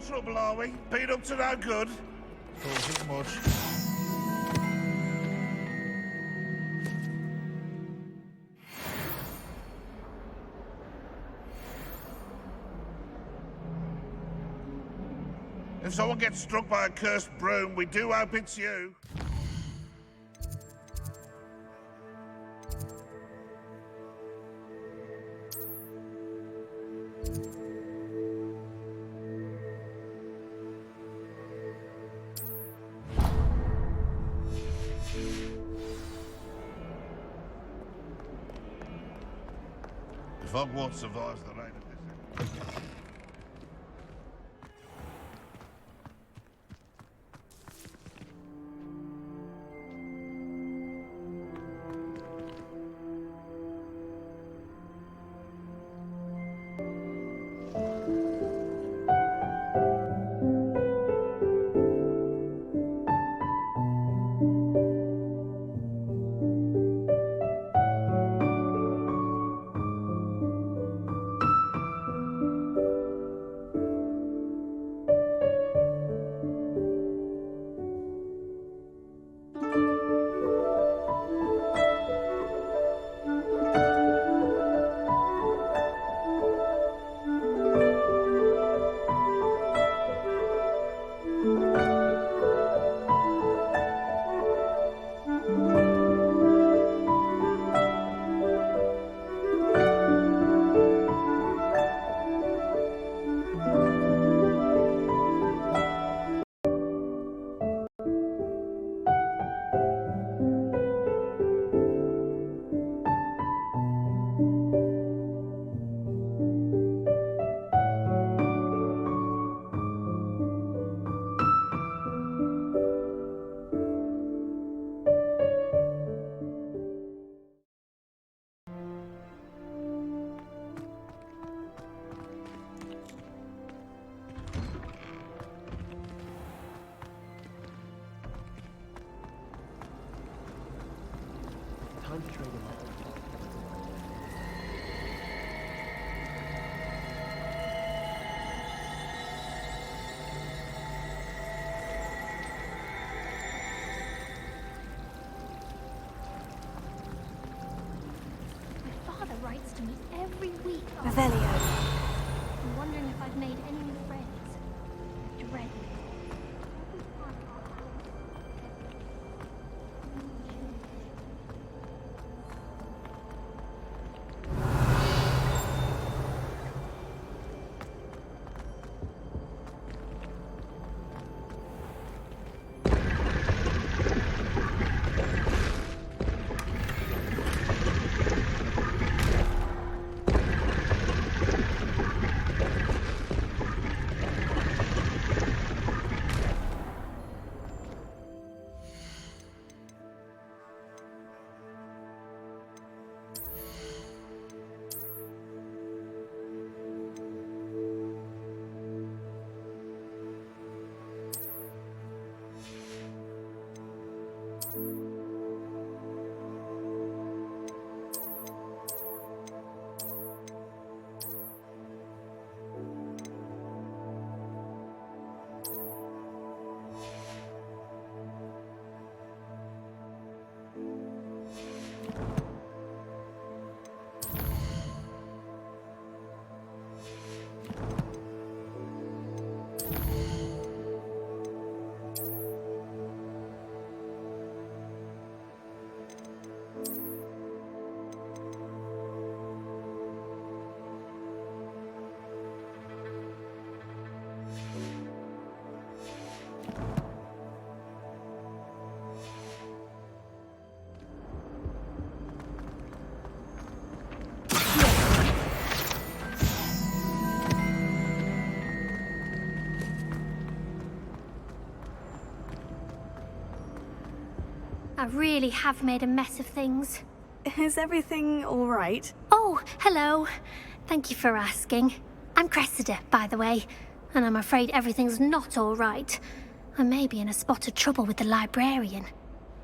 trouble, are we? Been up to no good? Thought as much. If someone gets struck by a cursed broom, we do hope it's you. If Hogwarts survives the rain of this... Time to trade him out. My father writes to me every week. Revelio. I'm wondering if I've made any new friends. I dread it. I really have made a mess of things. Is everything all right? Oh, hello. Thank you for asking. I'm Cressida, by the way, and I'm afraid everything's not all right. I may be in a spot of trouble with the librarian.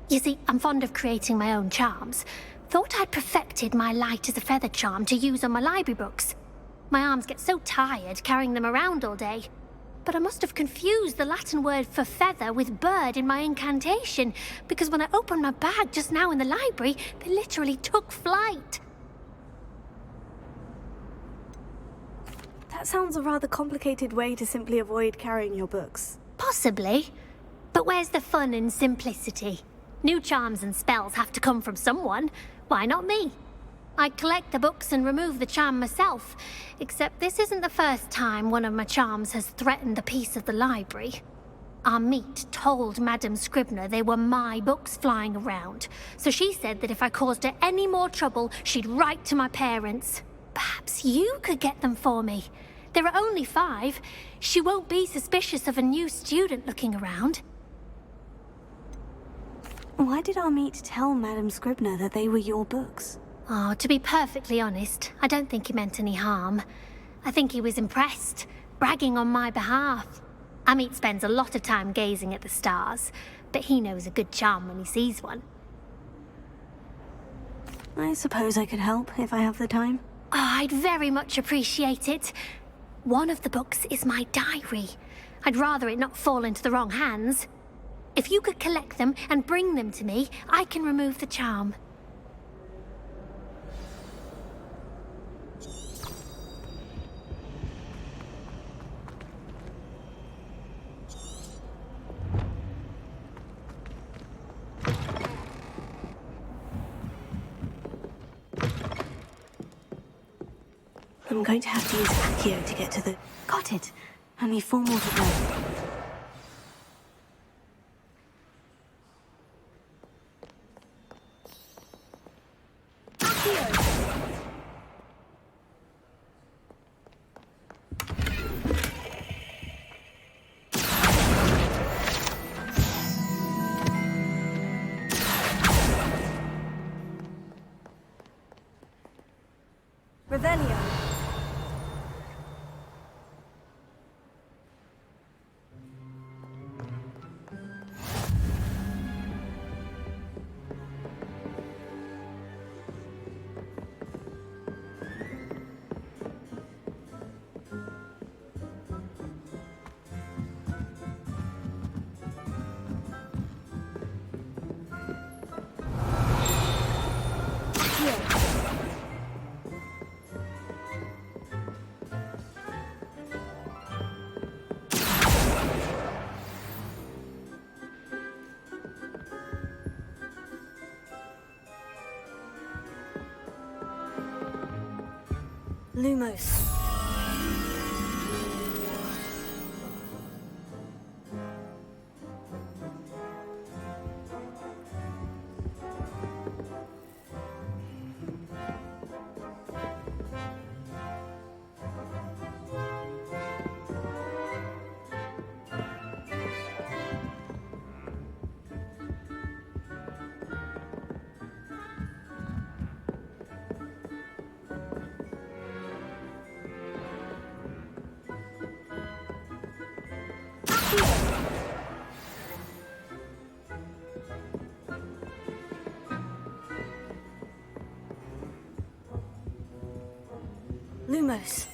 You see, I'm fond of creating my own charms. Thought I'd perfected my light as a feather charm to use on my library books. My arms get so tired carrying them around all day. But I must have confused the Latin word for feather with bird in my incantation, because when I opened my bag just now in the library, they literally took flight. That sounds a rather complicated way to simply avoid carrying your books. Possibly. But where's the fun in simplicity? New charms and spells have to come from someone. Why not me? I collect the books and remove the charm myself, except this isn't the first time one of my charms has threatened the peace of the library. Our meet told Madame Scribner they were my books flying around, so she said that if I caused her any more trouble, she'd write to my parents. Perhaps you could get them for me. There are only 5. She won't be suspicious of a new student looking around. Why did our meet tell Madame Scribner that they were your books? Oh, to be perfectly honest, I don't think he meant any harm. I think he was impressed, bragging on my behalf. Amit spends a lot of time gazing at the stars, but he knows a good charm when he sees one. I suppose I could help if I have the time. Oh, I'd very much appreciate it. One of the books is my diary. I'd rather it not fall into the wrong hands. If you could collect them and bring them to me, I can remove the charm. I'm going to have to use Accio to get to the... Got it! Only 4 more to go. Revelio. Lumos. Lumos.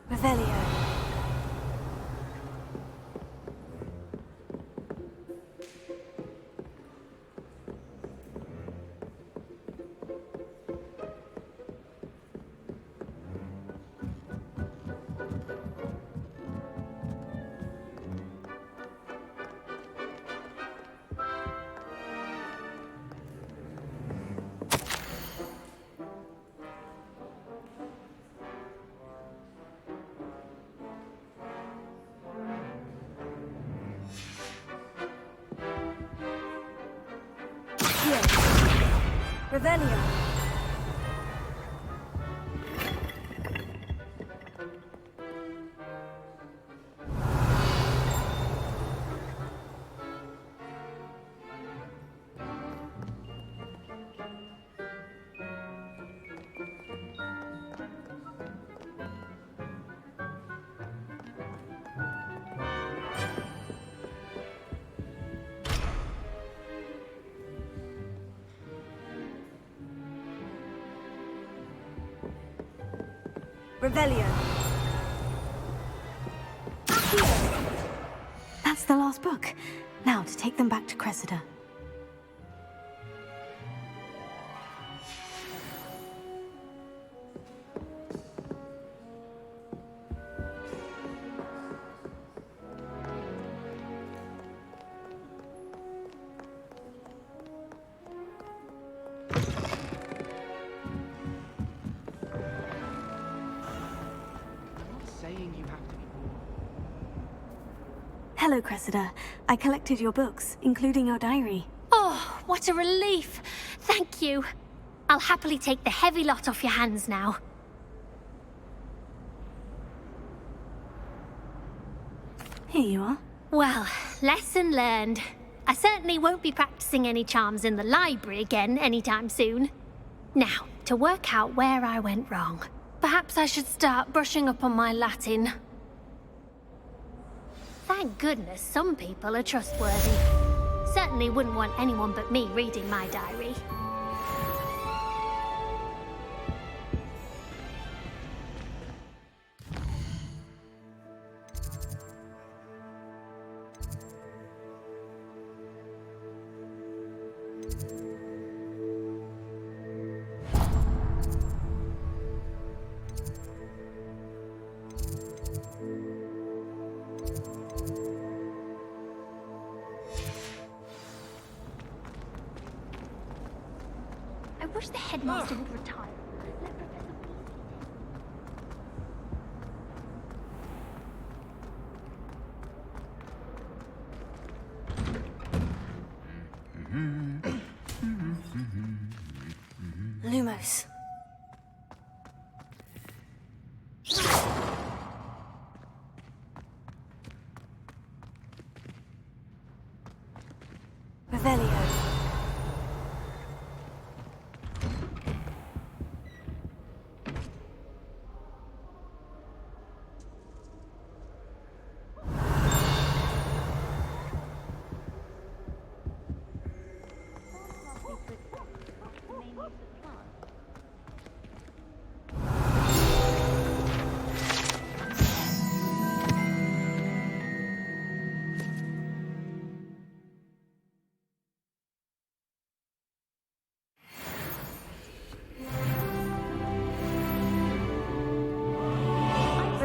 Revelio. Revelio. Revelio. That's the last book. Now to take them back to Cressida. Saying you have to be born. Hello, Cressida. I collected your books, including your diary. Oh, what a relief. Thank you. I'll happily take the heavy lot off your hands now. Here you are. Well, lesson learned. I certainly won't be practicing any charms in the library again anytime soon. Now, to work out where I went wrong. Perhaps I should start brushing up on my Latin. Thank goodness some people are trustworthy. Certainly wouldn't want anyone but me reading my diary. I wish the headmaster would retire. Let Professor Lumos. Revelio.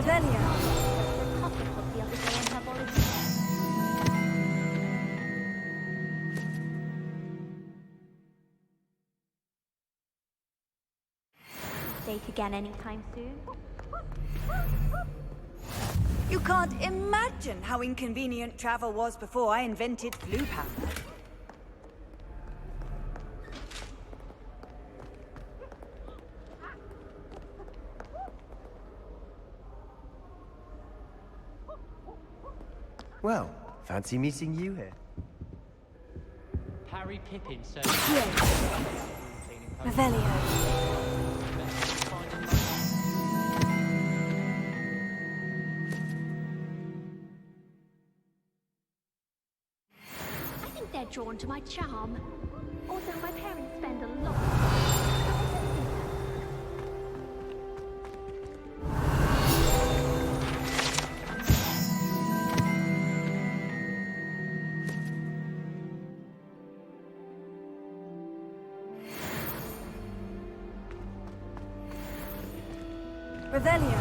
Revelio. Date again anytime soon? You can't imagine how inconvenient travel was before I invented flu powder. Well, fancy meeting you here. Harry Pippin said. Revelio. I think they're drawn to my charm. Also, my parents spend a lot. Revelio.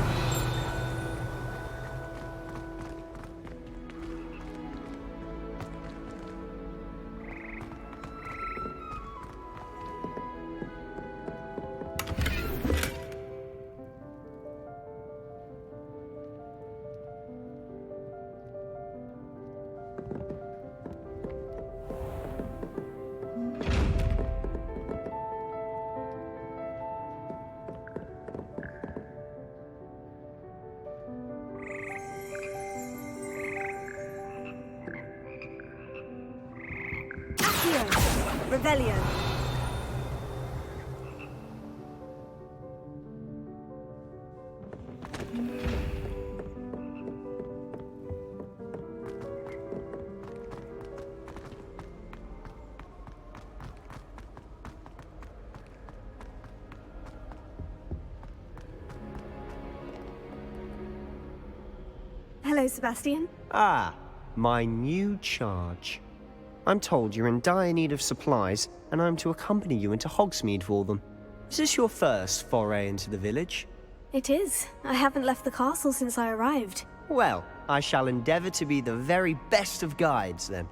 Revelio. Hello, Sebastian. Ah, my new charge. I'm told you're in dire need of supplies, and I'm to accompany you into Hogsmeade for them. Is this your first foray into the village? It is. I haven't left the castle since I arrived. Well, I shall endeavour to be the very best of guides, then.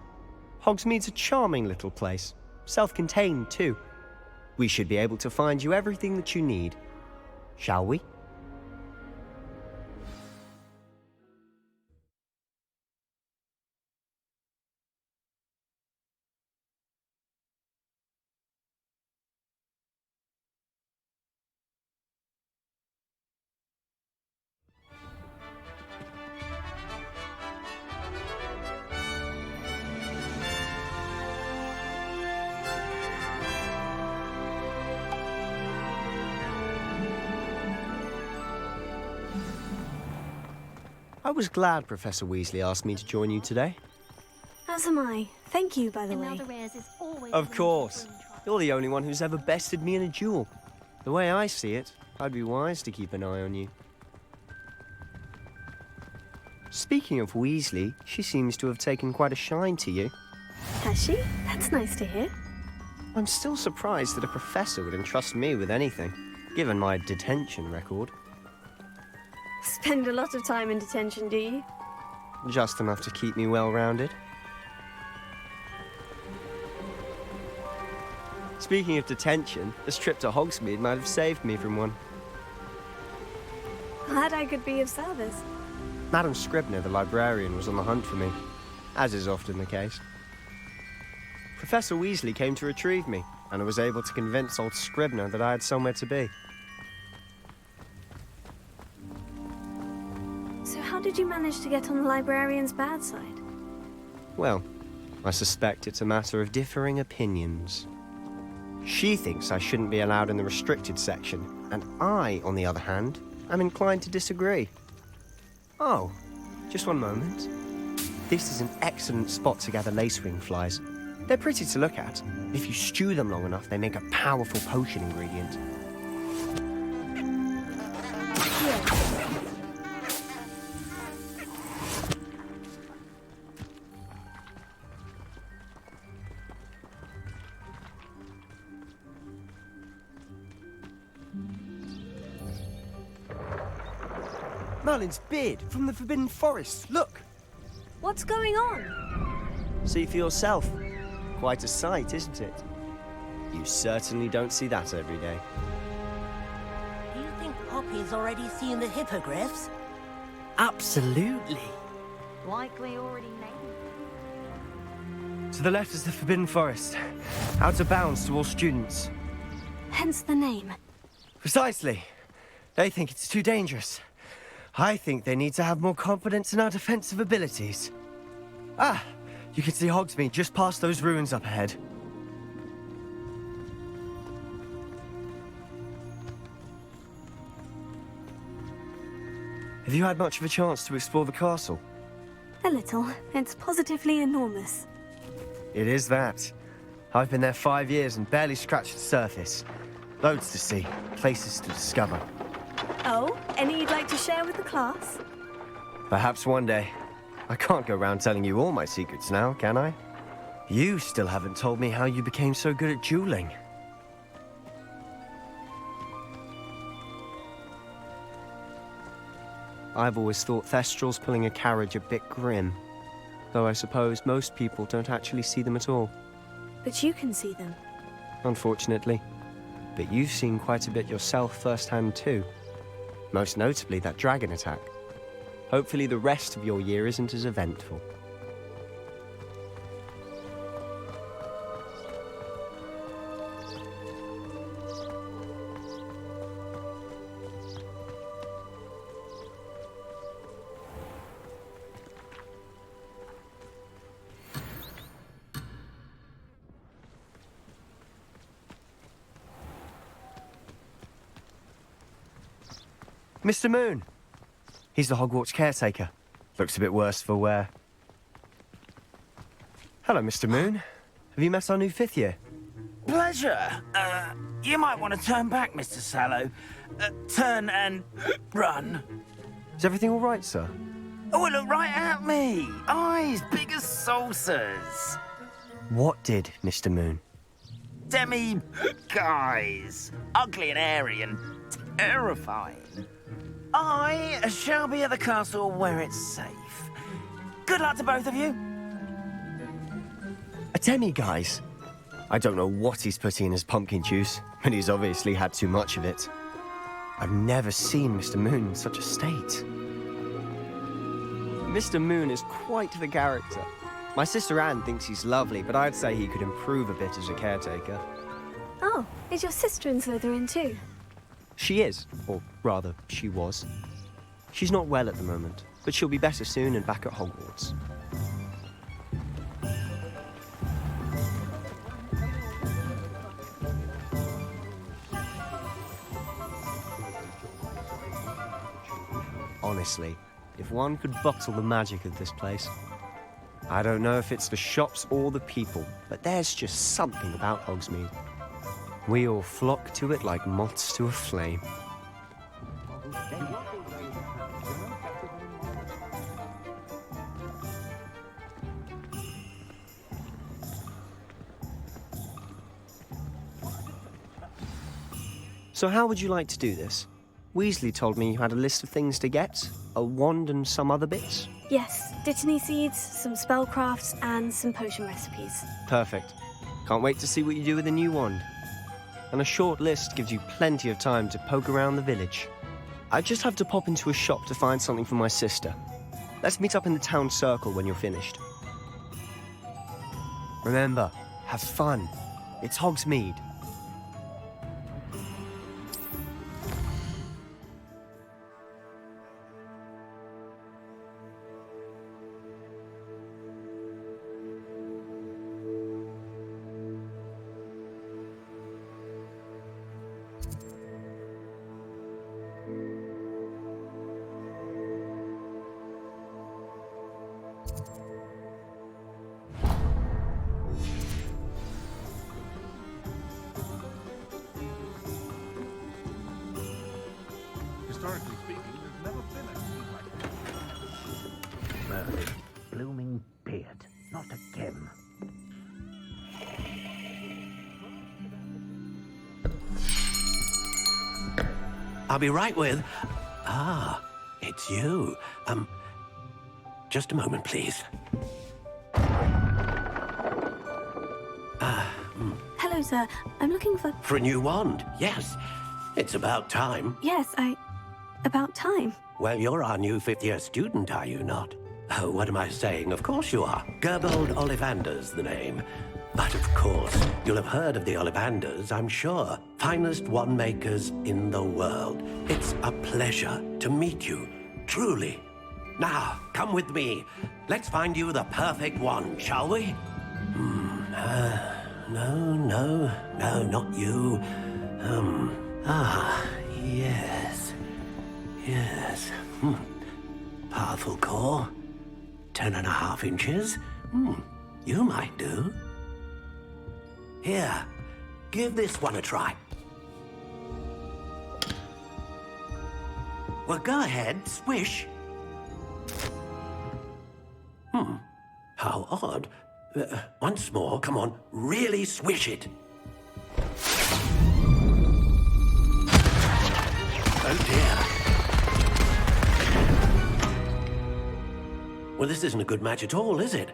Hogsmeade's a charming little place. Self-contained, too. We should be able to find you everything that you need. Shall we? I was glad Professor Weasley asked me to join you today. As am I. Thank you, by the way. Imelda Reyes is always Of willing to course. bring trouble. You're the only one who's ever bested me in a duel. The way I see it, I'd be wise to keep an eye on you. Speaking of Weasley, she seems to have taken quite a shine to you. Has she? That's nice to hear. I'm still surprised that a professor would entrust me with anything, given my detention record. Spend a lot of time in detention, do you? Just enough to keep me well-rounded. Speaking of detention, this trip to Hogsmeade might have saved me from one. Glad I could be of service. Madam Scribner, the librarian, was on the hunt for me, as is often the case. Professor Weasley came to retrieve me, and I was able to convince old Scribner that I had somewhere to be. So how did you manage to get on the librarian's bad side? Well, I suspect it's a matter of differing opinions. She thinks I shouldn't be allowed in the restricted section, and I, on the other hand, am inclined to disagree. Oh, just one moment. This is an excellent spot to gather lacewing flies. They're pretty to look at. If you stew them long enough, they make a powerful potion ingredient. Merlin's beard from the Forbidden Forest. Look! What's going on? See for yourself. Quite a sight, isn't it? You certainly don't see that every day. Do you think Poppy's already seen the hippogriffs? Absolutely. Likely already named. To the left is the Forbidden Forest. Out of bounds to all students. Hence the name. Precisely. They think it's too dangerous. I think they need to have more confidence in our defensive abilities. Ah, you can see Hogsmeade just past those ruins up ahead. Have you had much of a chance to explore the castle? A little. It's positively enormous. It is that. I've been there 5 years and barely scratched the surface. Loads to see, places to discover. Oh, any you'd like to share with the class? Perhaps one day. I can't go around telling you all my secrets now, can I? You still haven't told me how you became so good at dueling. I've always thought Thestrals pulling a carriage a bit grim. Though I suppose most people don't actually see them at all. But you can see them. Unfortunately. But you've seen quite a bit yourself firsthand too. Most notably that dragon attack. Hopefully the rest of your year isn't as eventful. Mr. Moon. He's the Hogwarts caretaker. Looks a bit worse for wear. Hello, Mr. Moon. Have you met our new 5th year? Pleasure. You might want to turn back, Mr. Sallow. Turn and run. Is everything all right, sir? Oh, it looked right at me. Eyes big as saucers. What did, Mr. Moon? Demi guys. Ugly and hairy and terrifying. I shall be at the castle where it's safe. Good luck to both of you. A demi-guise? I don't know what he's putting in his pumpkin juice, but he's obviously had too much of it. I've never seen Mr. Moon in such a state. Mr. Moon is quite the character. My sister Anne thinks he's lovely, but I'd say he could improve a bit as a caretaker. Oh, is your sister in Slytherin too? She is, or rather, she was. She's not well at the moment, but she'll be better soon and back at Hogwarts. Honestly, if one could bottle the magic of this place. I don't know if it's the shops or the people, but there's just something about Hogsmeade. We all flock to it like moths to a flame. So how would you like to do this? Weasley told me you had a list of things to get, a wand and some other bits. Yes, dittany seeds, some spellcrafts, and some potion recipes. Perfect. Can't wait to see what you do with the new wand. And a short list gives you plenty of time to poke around the village. I just have to pop into a shop to find something for my sister. Let's meet up in the town circle when you're finished. Remember, have fun. It's Hogsmeade. Historically speaking, there's never been a scene like this. Merlin, blooming beard, not again. I'll be right with... Ah, it's you. Just a moment, please. Hello, sir. I'm looking for... For a new wand, yes. It's about time. Yes, About time. Well, you're our new fifth-year student, are you not? Oh, what am I saying? Of course you are. Gerbold Ollivander's the name. But of course, you'll have heard of the Ollivanders, I'm sure. Finest wand makers in the world. It's a pleasure to meet you, truly. Now, come with me. Let's find you the perfect wand, shall we? No, not you. Yes. Powerful core. 10.5 inches. You might do. Here, give this one a try. Well, go ahead, swish. How odd. Once more, come on, really swish it. Oh dear. Well, this isn't a good match at all, is it?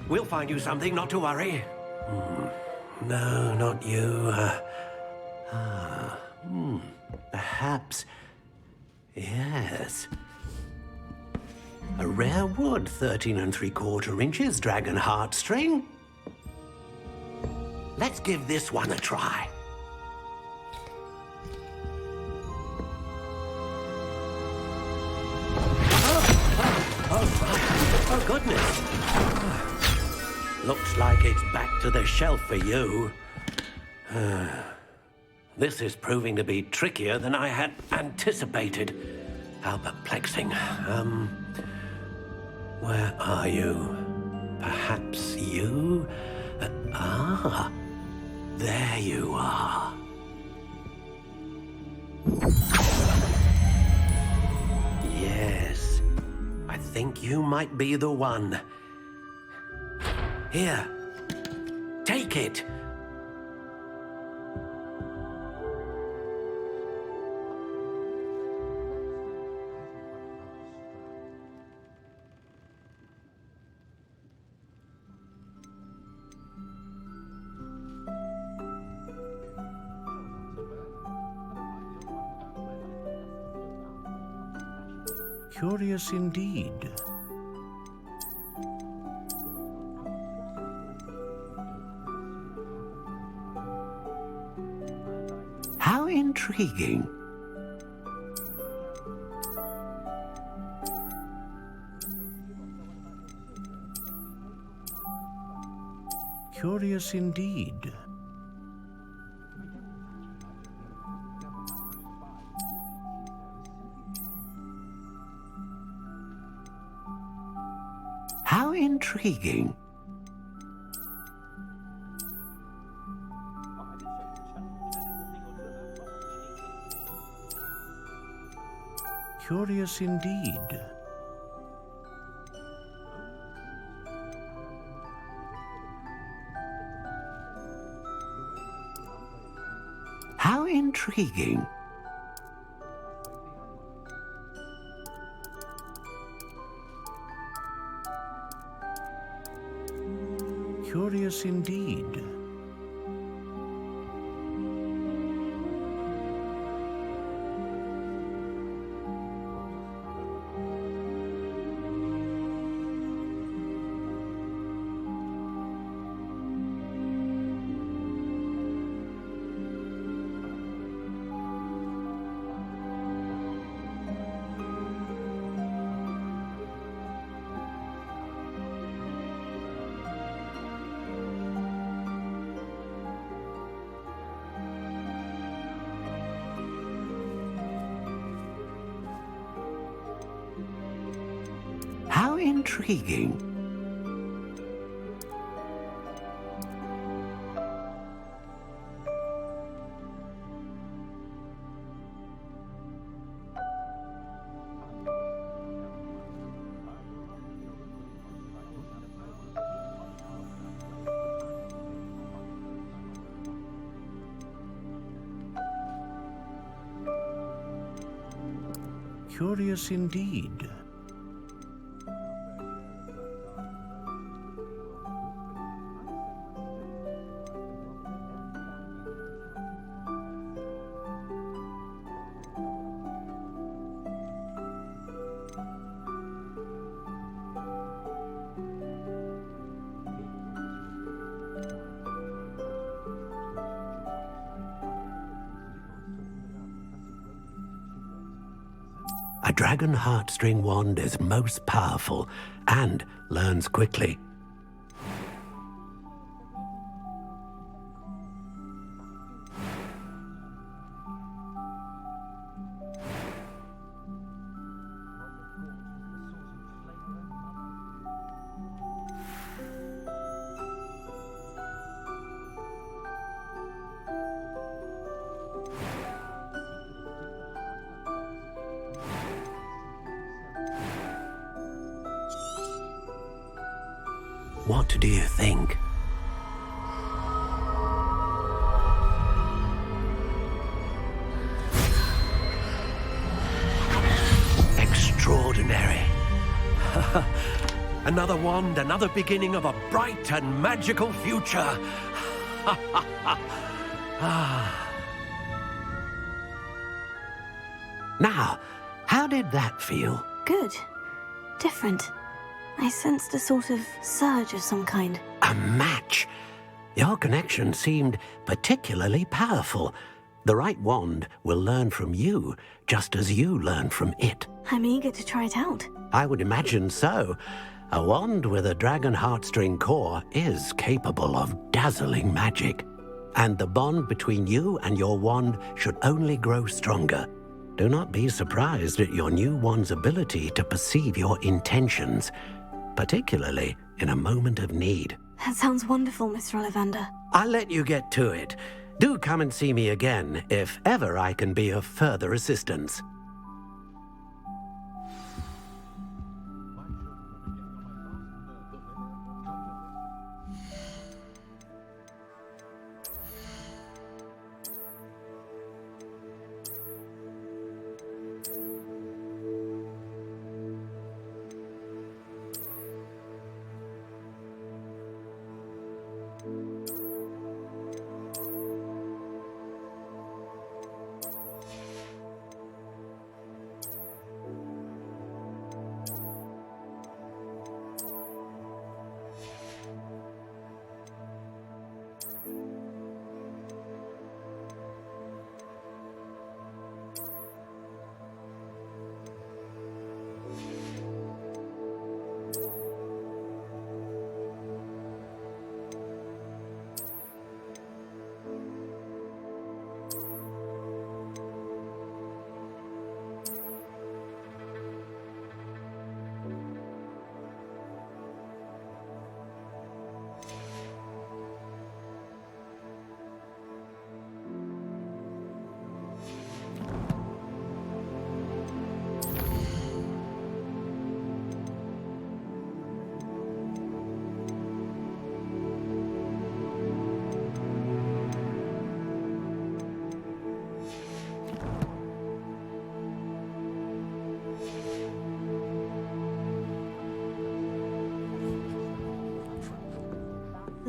We'll find you something, not to worry. No, not you. Perhaps. Yes. A rare wood, 13 3/4 inches, dragon heartstring. Let's give this one a try. Oh, goodness. Looks like it's back to the shelf for you. This is proving to be trickier than I had anticipated. How perplexing. Where are you? Perhaps you? There you are. think you might be the one. Here, take it. Curious indeed. How intriguing. Curious indeed. How intriguing. Curious indeed. How intriguing. Curious indeed. How intriguing. Curious indeed. A dragon heartstring wand is most powerful and learns quickly. What do you think? Extraordinary. Another wand, another beginning of a bright and magical future. Now, how did that feel? Good. Different. I sensed a sort of surge of some kind. A match. Your connection seemed particularly powerful. The right wand will learn from you, just as you learn from it. I'm eager to try it out. I would imagine so. A wand with a dragon heartstring core is capable of dazzling magic. And the bond between you and your wand should only grow stronger. Do not be surprised at your new wand's ability to perceive your intentions, particularly in a moment of need. That sounds wonderful, Mr. Ollivander. I'll let you get to it. Do come and see me again if ever I can be of further assistance.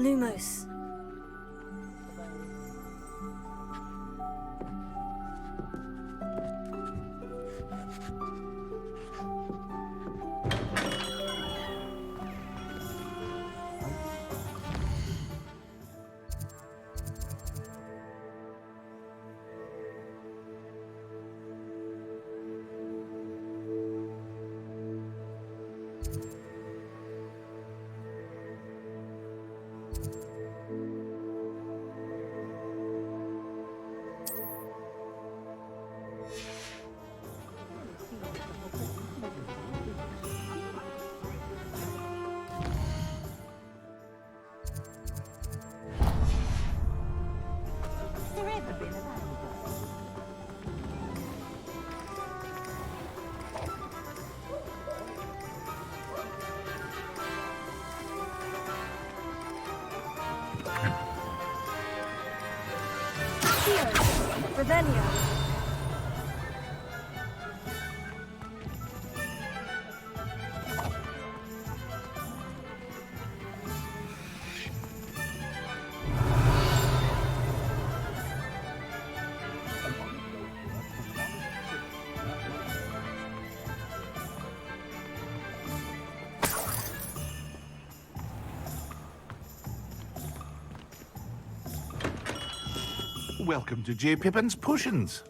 Lumos. Revelio. Welcome to J. Pippin's Potions.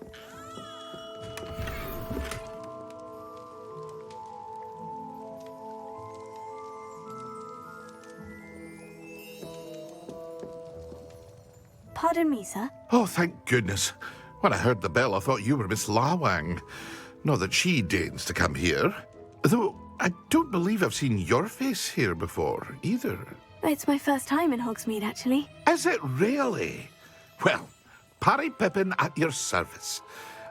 Pardon me, sir. Oh, thank goodness. When I heard the bell, I thought you were Miss Lawang. Not that she deigns to come here. Though I don't believe I've seen your face here before, either. It's my first time in Hogsmeade, actually. Is it really? Well, Parry Pippin at your service.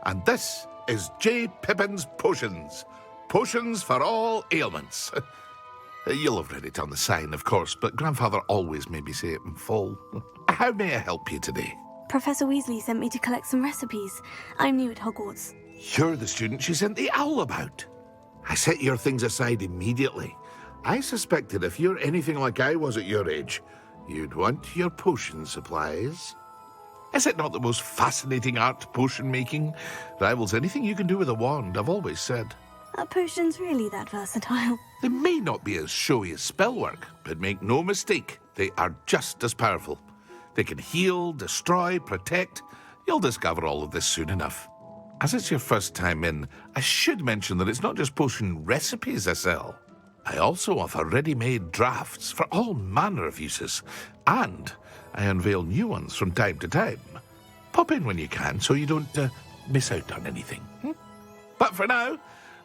And this is J. Pippin's Potions. Potions for all ailments. You'll have read it on the sign, of course, but Grandfather always made me say it in full. How may I help you today? Professor Weasley sent me to collect some recipes. I'm new at Hogwarts. You're the student she sent the owl about. I set your things aside immediately. I suspected if you're anything like I was at your age, you'd want your potion supplies. Is it not the most fascinating art, potion making? Rivals anything you can do with a wand, I've always said. Are potions really that versatile? They may not be as showy as spellwork, but make no mistake, they are just as powerful. They can heal, destroy, protect. You'll discover all of this soon enough. As it's your first time in, I should mention that it's not just potion recipes I sell. I also offer ready-made drafts for all manner of uses, and I unveil new ones from time to time. Pop in when you can so you don't miss out on anything. But for now,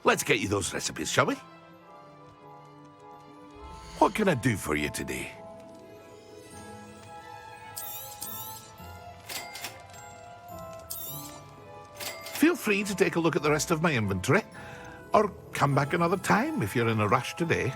let's get you those recipes, shall we? What can I do for you today? Feel free to take a look at the rest of my inventory, or come back another time if you're in a rush today.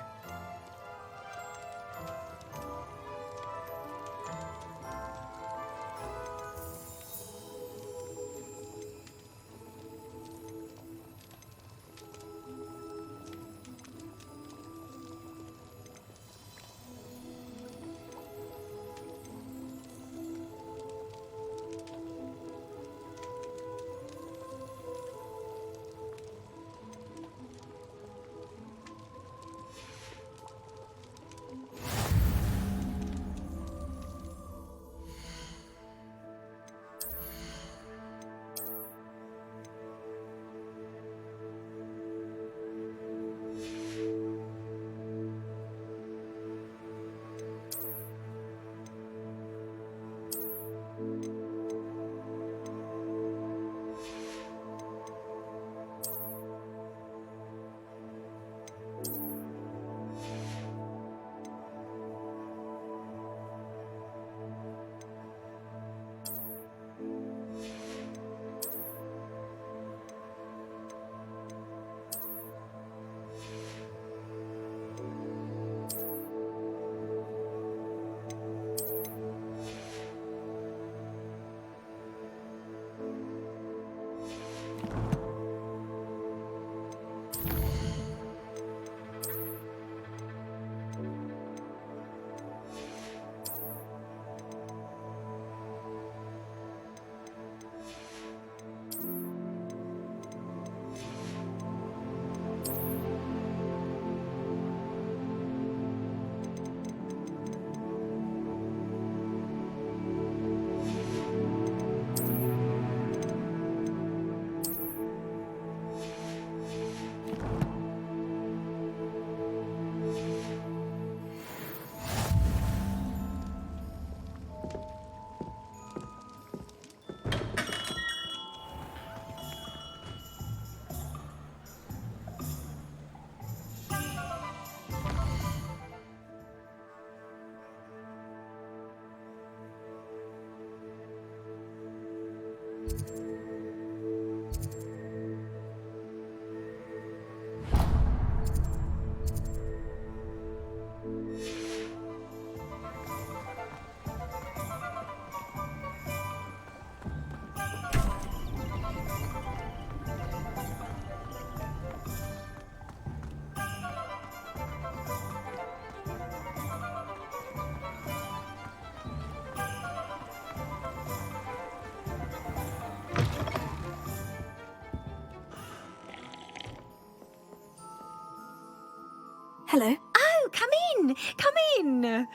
Hello. Oh, come in! Come in!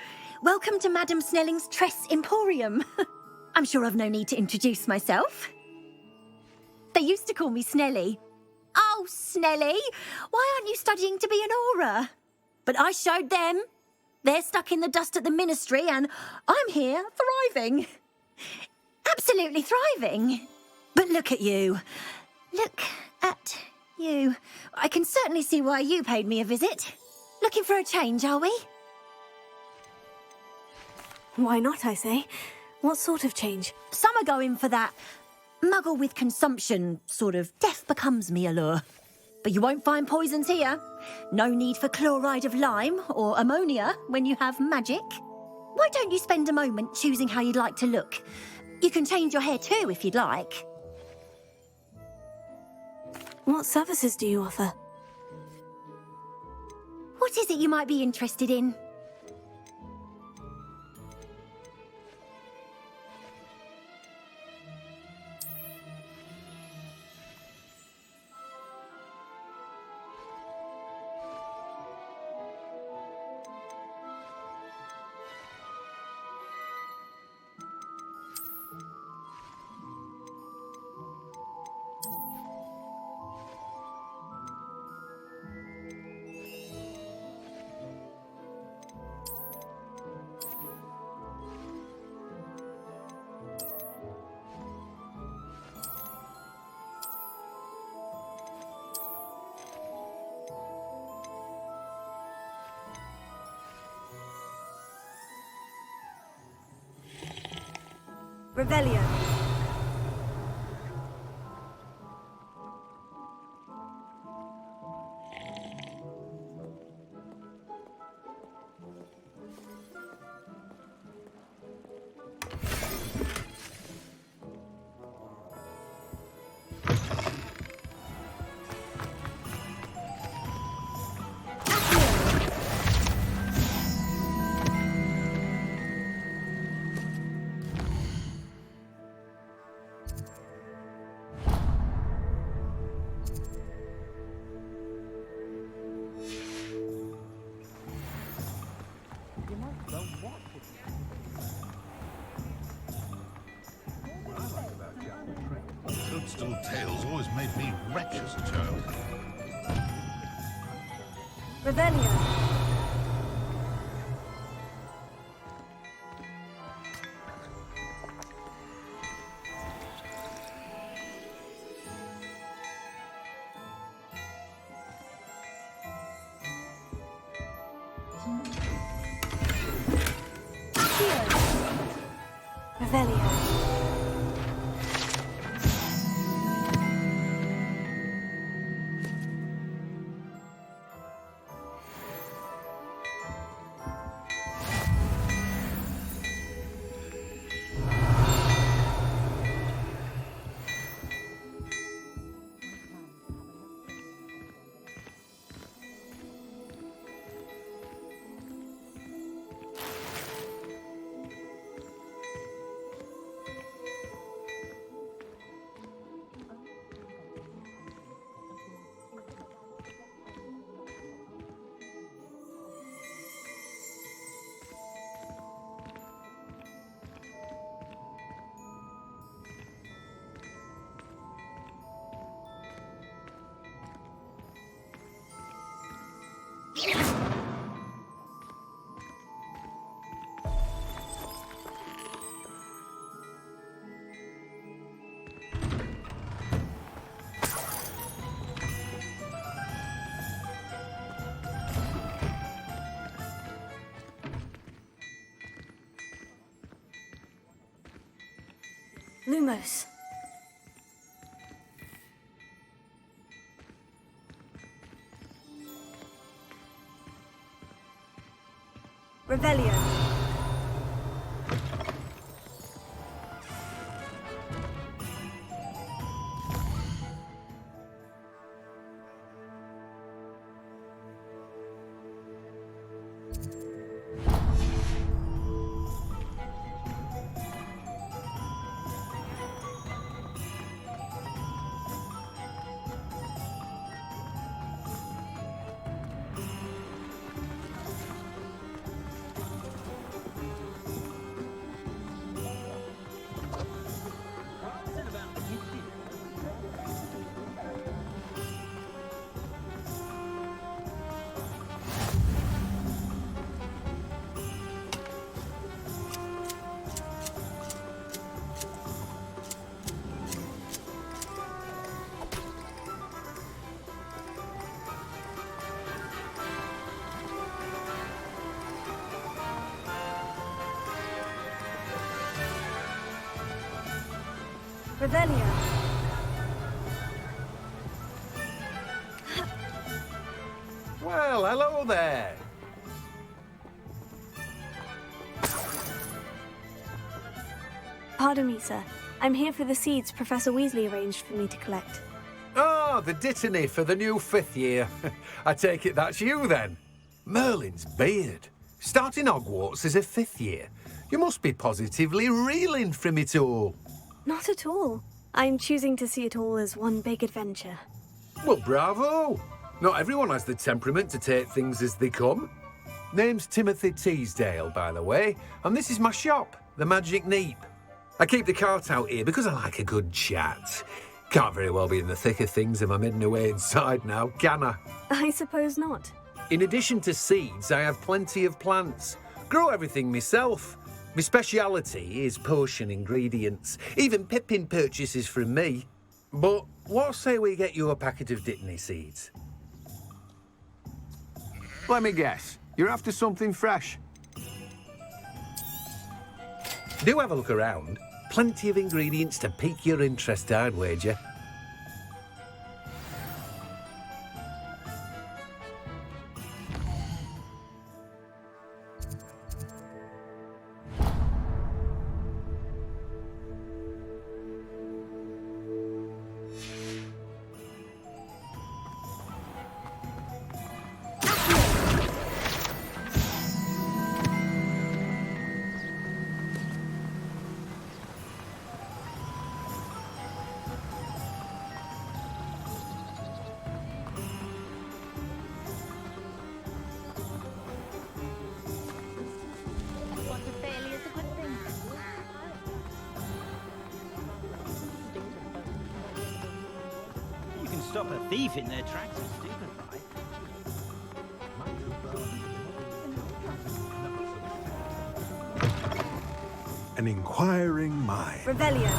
Welcome to Madame Snelling's Tress Emporium. I'm sure I've no need to introduce myself. They used to call me Snelly. Oh, Snelly! Why aren't you studying to be an aura? But I showed them. They're stuck in the dust at the ministry, and I'm here thriving. Absolutely thriving. But look at you. Look at you. I can certainly see why you paid me a visit. Looking for a change, are we? Why not, I say? What sort of change? Some are going for that muggle with consumption, sort of death becomes me allure. But you won't find poisons here. No need for chloride of lime or ammonia when you have magic. Why don't you spend a moment choosing how you'd like to look? You can change your hair too if you'd like. What services do you offer? What is it you might be interested in? Revelio. Toadstool tales always made me wretched as a child. Revelio. Revelio. Lumos. Revelio. Revelio. Well, hello there. Pardon me, sir. I'm here for the seeds Professor Weasley arranged for me to collect. Oh, the dittany for the new 5th year. I take it that's you, then. Merlin's beard. Starting Hogwarts as a 5th year. You must be positively reeling from it all. Not at all. I'm choosing to see it all as one big adventure. Well, bravo. Not everyone has the temperament to take things as they come. Name's Timothy Teasdale, by the way, and this is my shop, the Magic Neep. I keep the cart out here because I like a good chat. Can't very well be in the thick of things if I'm hidden away inside now, can I? I suppose not. In addition to seeds, I have plenty of plants. Grow everything myself. My speciality is potion ingredients. Even Pippin purchases from me. But what say we get you a packet of Dittany seeds? Let me guess. You're after something fresh. Do have a look around. Plenty of ingredients to pique your interest, I'd wager. Stop a thief in their tracks and stupefy. An inquiring mind. Revelio.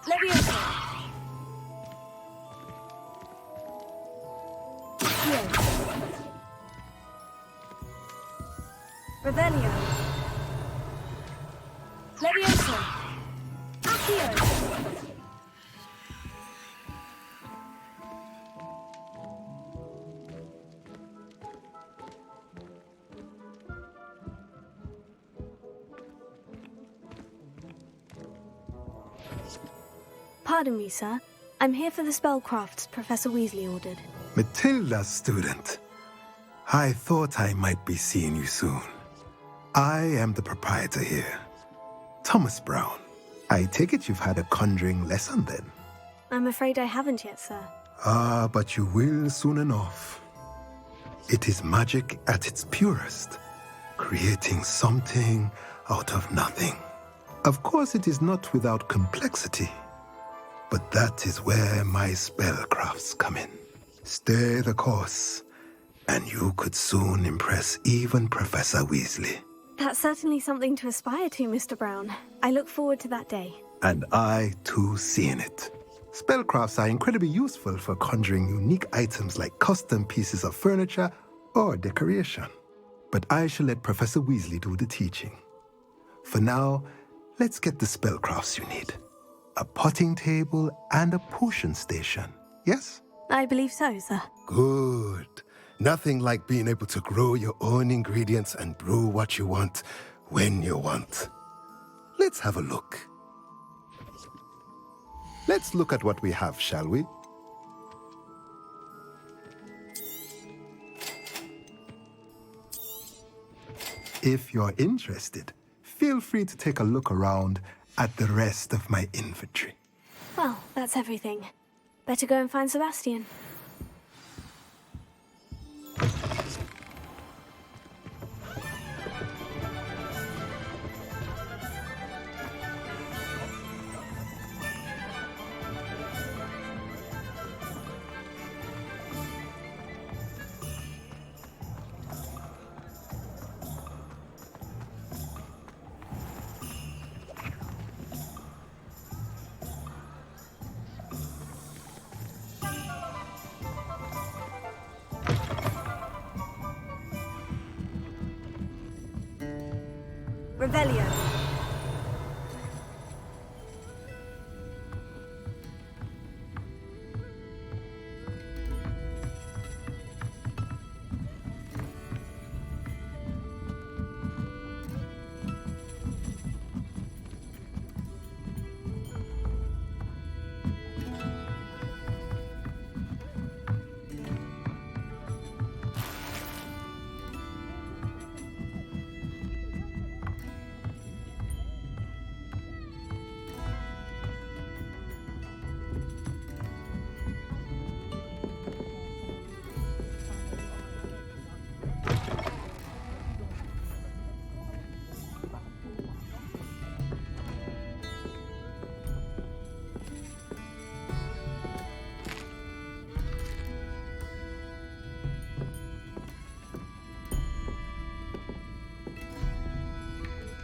Leviosa. Revelio. Leviosa. Accio. Pardon me, sir. I'm here for the spellcrafts Professor Weasley ordered. Matilda's student. I thought I might be seeing you soon. I am the proprietor here, Thomas Brown. I take it you've had a conjuring lesson then? I'm afraid I haven't yet, sir. Ah, but you will soon enough. It is magic at its purest, creating something out of nothing. Of course, it is not without complexity, but that is where my spellcrafts come in. Stay the course, and you could soon impress even Professor Weasley. That's certainly something to aspire to, Mr. Brown. I look forward to that day. And I, too, seeing it. Spellcrafts are incredibly useful for conjuring unique items like custom pieces of furniture or decoration. But I shall let Professor Weasley do the teaching. For now, let's get the spellcrafts you need. A potting table and a potion station, yes? I believe so, sir. Good. Nothing like being able to grow your own ingredients and brew what you want when you want. Let's have a look. Let's look at what we have, shall we? If you're interested, feel free to take a look around at the rest of my inventory. Well, that's everything. Better go and find Sebastian. Revelio.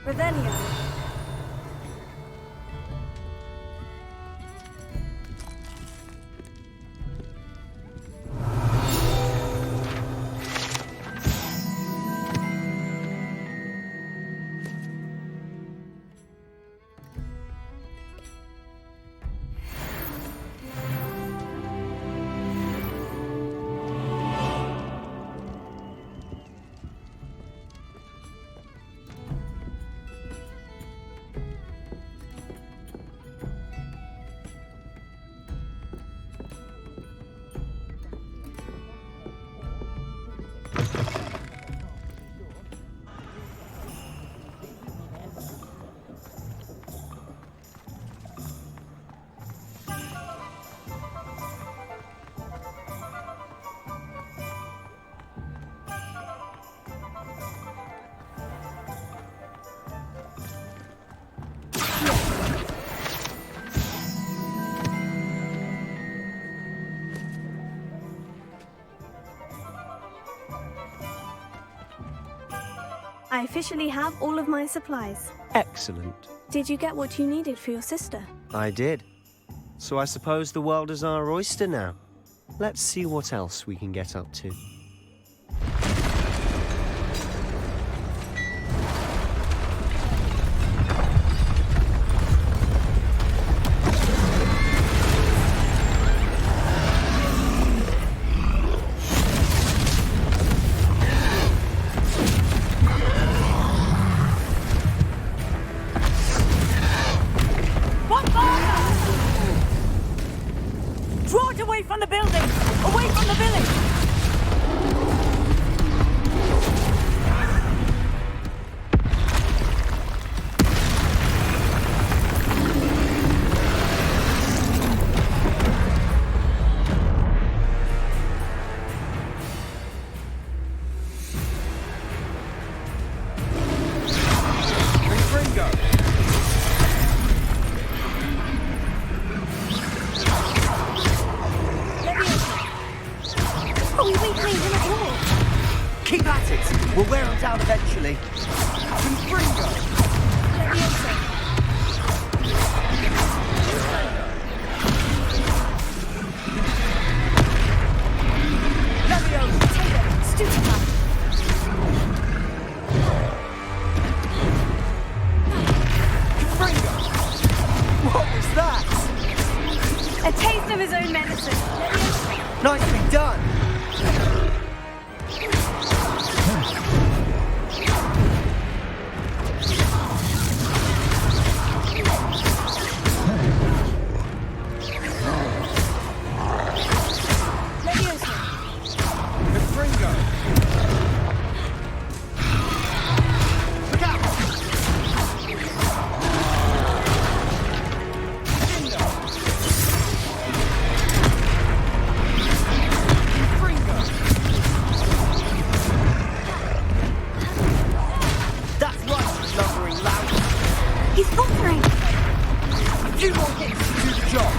Revelio. I officially have all of my supplies. Excellent. Did you get what you needed for your sister? I did. So I suppose the world is our oyster now. Let's see what else we can get up to. Keep at it! We'll wear them down eventually. Confringo! Leviosa! Take it! Stupefy! Confringo! What was that? A taste of his own medicine. Nicely done! He's faltering! A few more hits to do the job.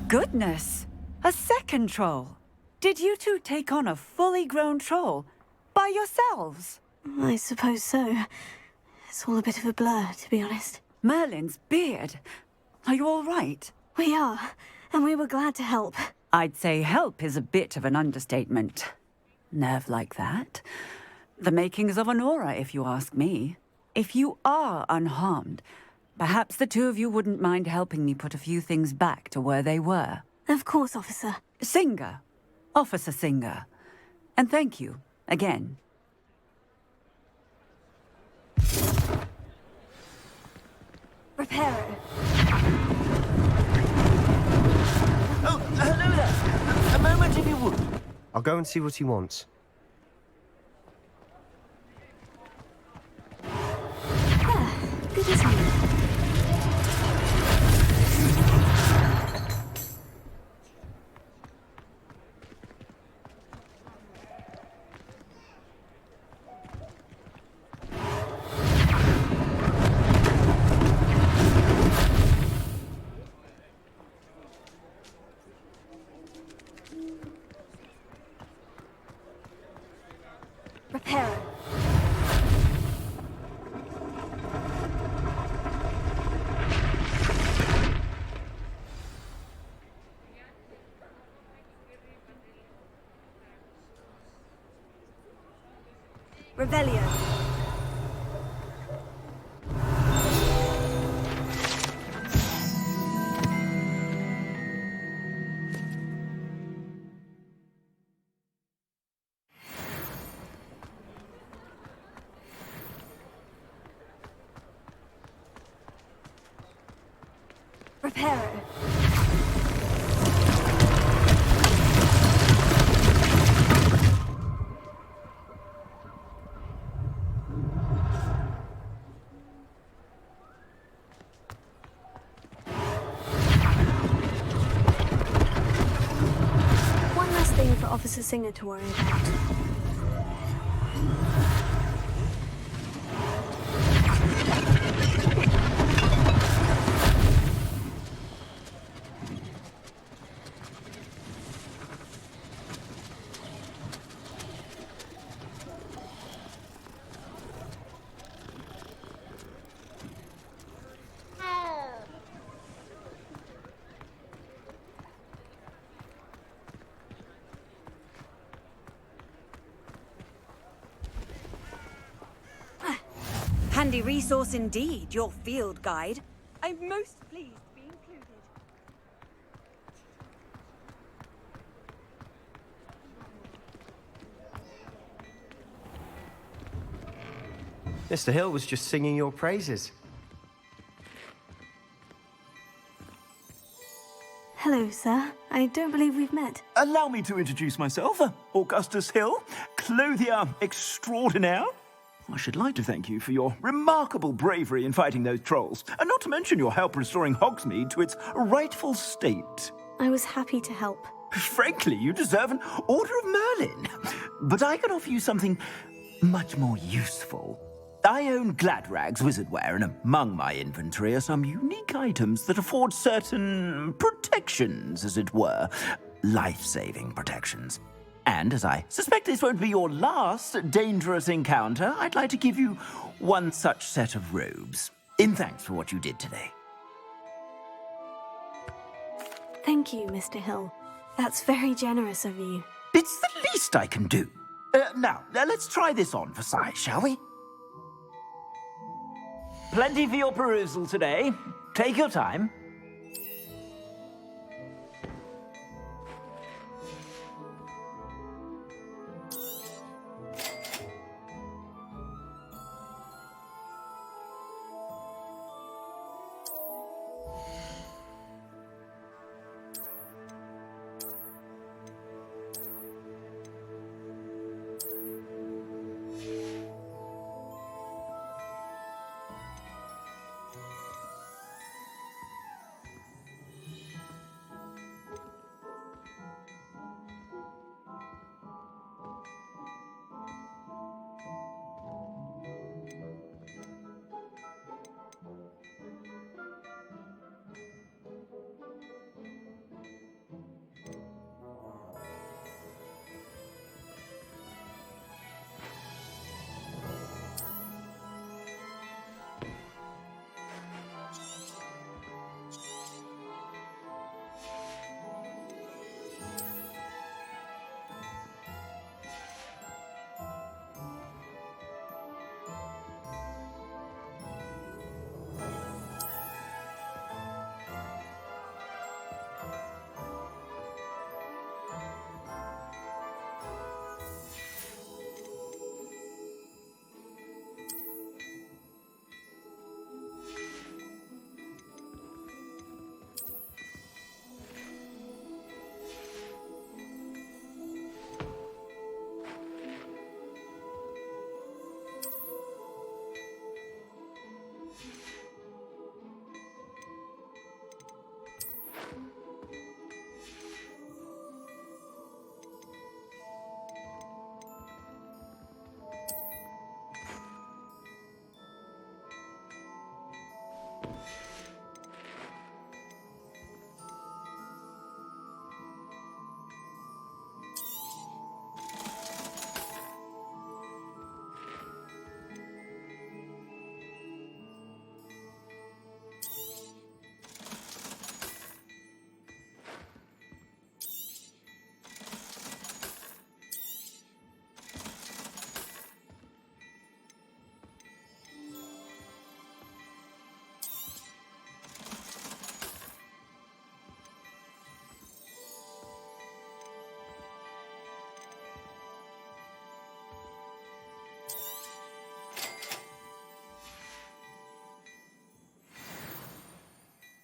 Goodness! A second troll! Did you two take on a fully grown troll? By yourselves? I suppose so. It's all a bit of a blur, to be honest. Merlin's beard. Are you all right? We are, and we were glad to help. I'd say help is a bit of an understatement. Nerve like that. The makings of an aura, if you ask me. If you are unharmed, perhaps the two of you wouldn't mind helping me put a few things back to where they were. Of course, officer. Singer. Officer Singer. And thank you, again. Reparo. Oh, hello there. A moment if you would. I'll go and see what he wants. Good as new. Reparo. Revelio. Reparo. One last thing for Officer Singer to worry about. Handy resource indeed, your field guide. I'm most pleased to be included. Mr. Hill was just singing your praises. Hello, sir. I don't believe we've met. Allow me to introduce myself. Augustus Hill, clothier extraordinaire. I should like to thank you for your remarkable bravery in fighting those trolls, and not to mention your help restoring Hogsmeade to its rightful state. I was happy to help. Frankly, you deserve an Order of Merlin. But I can offer you something much more useful. I own Gladrag's wizardware, and among my inventory are some unique items that afford certain protections, as it were. Life-saving protections. And as I suspect this won't be your last dangerous encounter, I'd like to give you one such set of robes, in thanks for what you did today. Thank you, Mr. Hill. That's very generous of you. It's the least I can do. Now, let's try this on for size, shall we? Plenty for your perusal today. Take your time.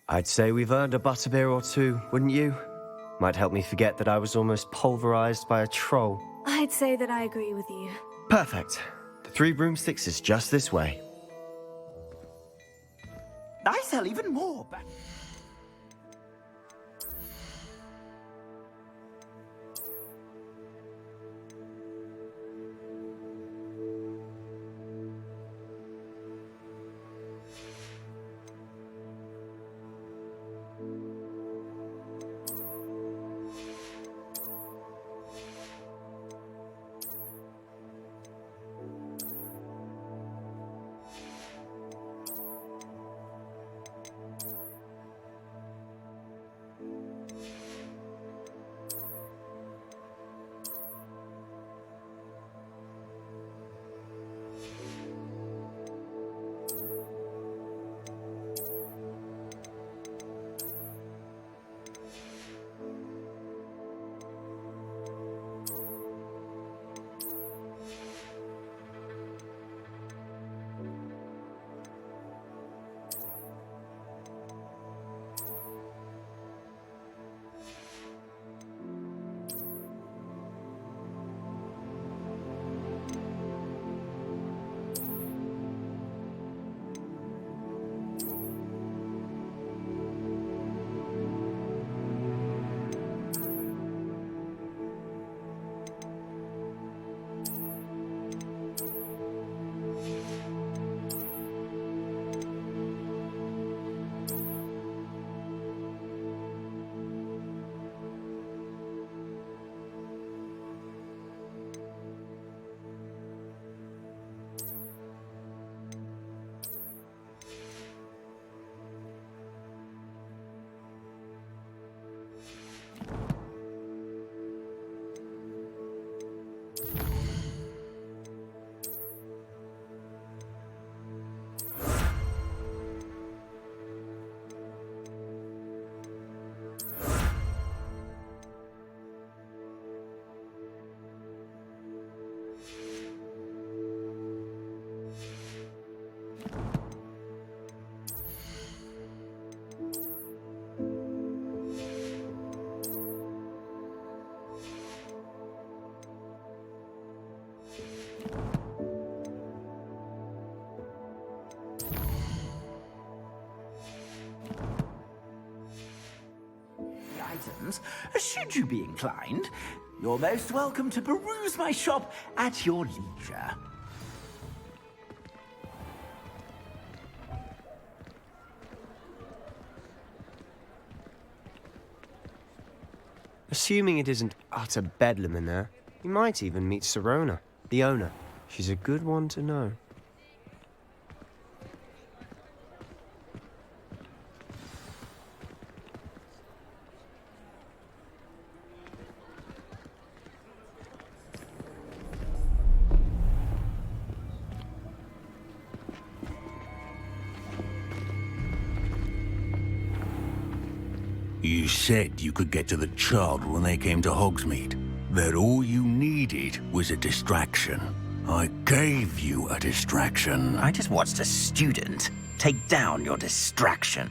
I'd say we've earned a butterbeer or two, wouldn't you? Might help me forget that I was almost pulverized by a troll. I'd say that I agree with you. Perfect. The 3 broomsticks is just this way. I sell even more. items, should you be inclined, you're most welcome to peruse my shop at your leisure. Assuming it isn't utter bedlam in there, you might even meet Sirona, the owner. She's a good one to know. You said you could get to the child when they came to Hogsmeade. That all you needed was a distraction. I gave you a distraction. I just watched a student take down your distraction.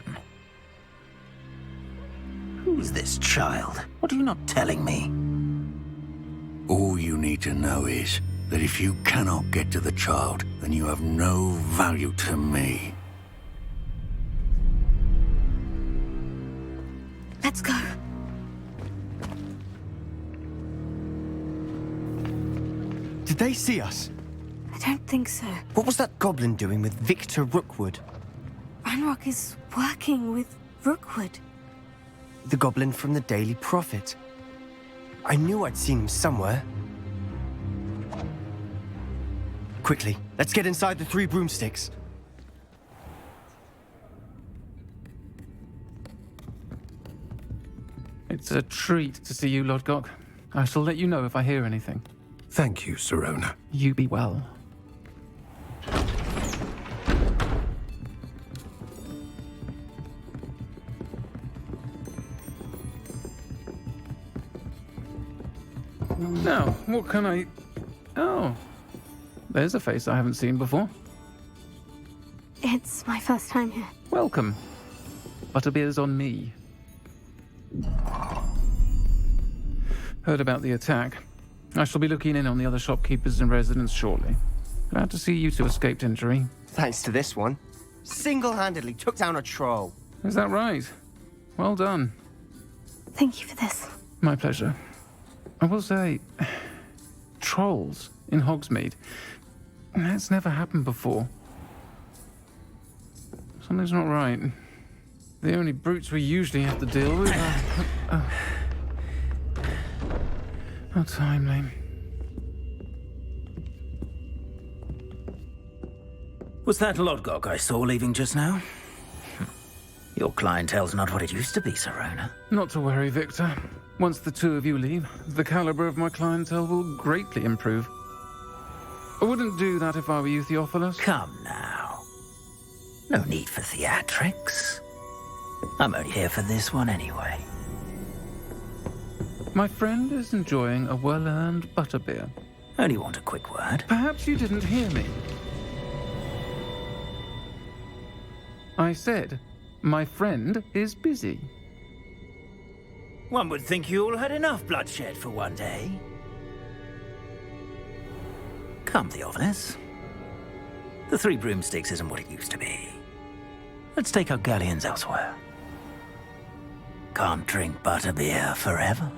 Who's this child? What are you not telling me? All you need to know is that if you cannot get to the child, then you have no value to me. Let's go. Did they see us? I don't think so. What was that goblin doing with Victor Rookwood? Ranrock is working with Rookwood. The goblin from the Daily Prophet. I knew I'd seen him somewhere. Quickly, let's get inside the 3 broomsticks. It's a treat to see you, Lodgok. I shall let you know if I hear anything. Thank you, Sirona. You be well. Now, what can I... Oh, there's a face I haven't seen before. It's my first time here. Welcome. Butterbeer's on me. Heard about the attack. I shall be looking in on the other shopkeepers and residents shortly. Glad to see you two escaped injury. Thanks to this one. Single-handedly took down a troll. Is that right? Well done. Thank you for this. My pleasure. I will say, trolls in Hogsmeade. That's never happened before. Something's not right. The only brutes we usually have to deal with are... How timely. Was that Lodgok I saw leaving just now? Your clientele's not what it used to be, Sirona. Not to worry, Victor. Once the two of you leave, the caliber of my clientele will greatly improve. I wouldn't do that if I were you, Theophilus. Come now. No need for theatrics. I'm only here for this one anyway. My friend is enjoying a well-earned butterbeer. Only want a quick word. Perhaps you didn't hear me. I said, my friend is busy. One would think you all had enough bloodshed for one day. Come, Theophilus. The 3 broomsticks isn't what it used to be. Let's take our galleons elsewhere. Can't drink butterbeer forever.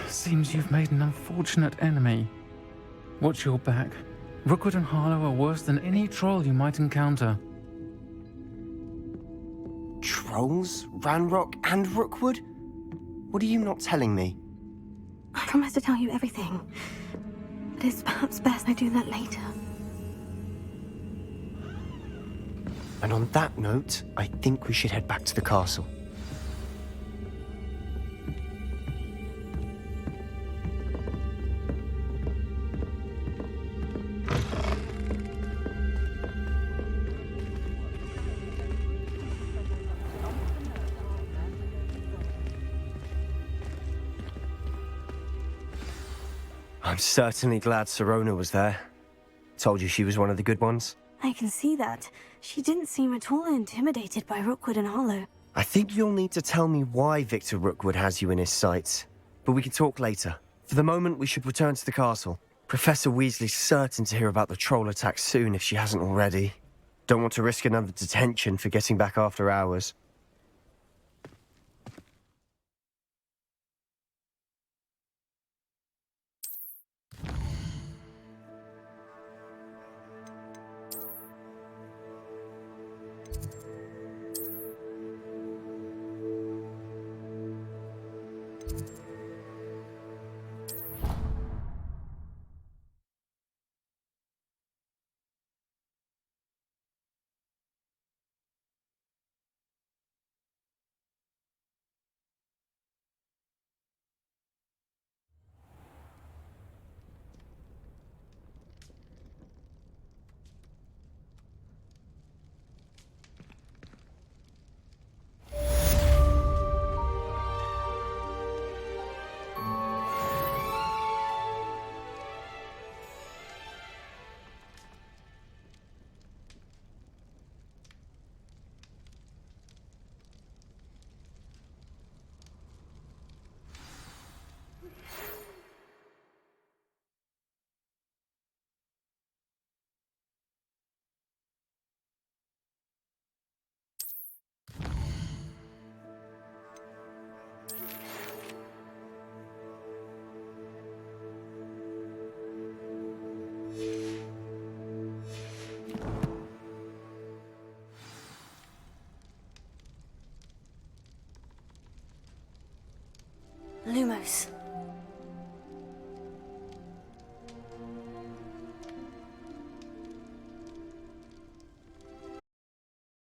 Seems you've made an unfortunate enemy. Watch your back. Rookwood and Harlow are worse than any troll you might encounter. Trolls? Ranrock and Rookwood? What are you not telling me? I promise to tell you everything. But it's perhaps best I do that later. And on that note, I think we should head back to the castle. I'm certainly glad Sirona was there. Told you she was one of the good ones. I can see that. She didn't seem at all intimidated by Rookwood and Harlow. I think you'll need to tell me why Victor Rookwood has you in his sights. But we can talk later. For the moment, we should return to the castle. Professor Weasley's certain to hear about the troll attack soon if she hasn't already. Don't want to risk another detention for getting back after hours. Lumos.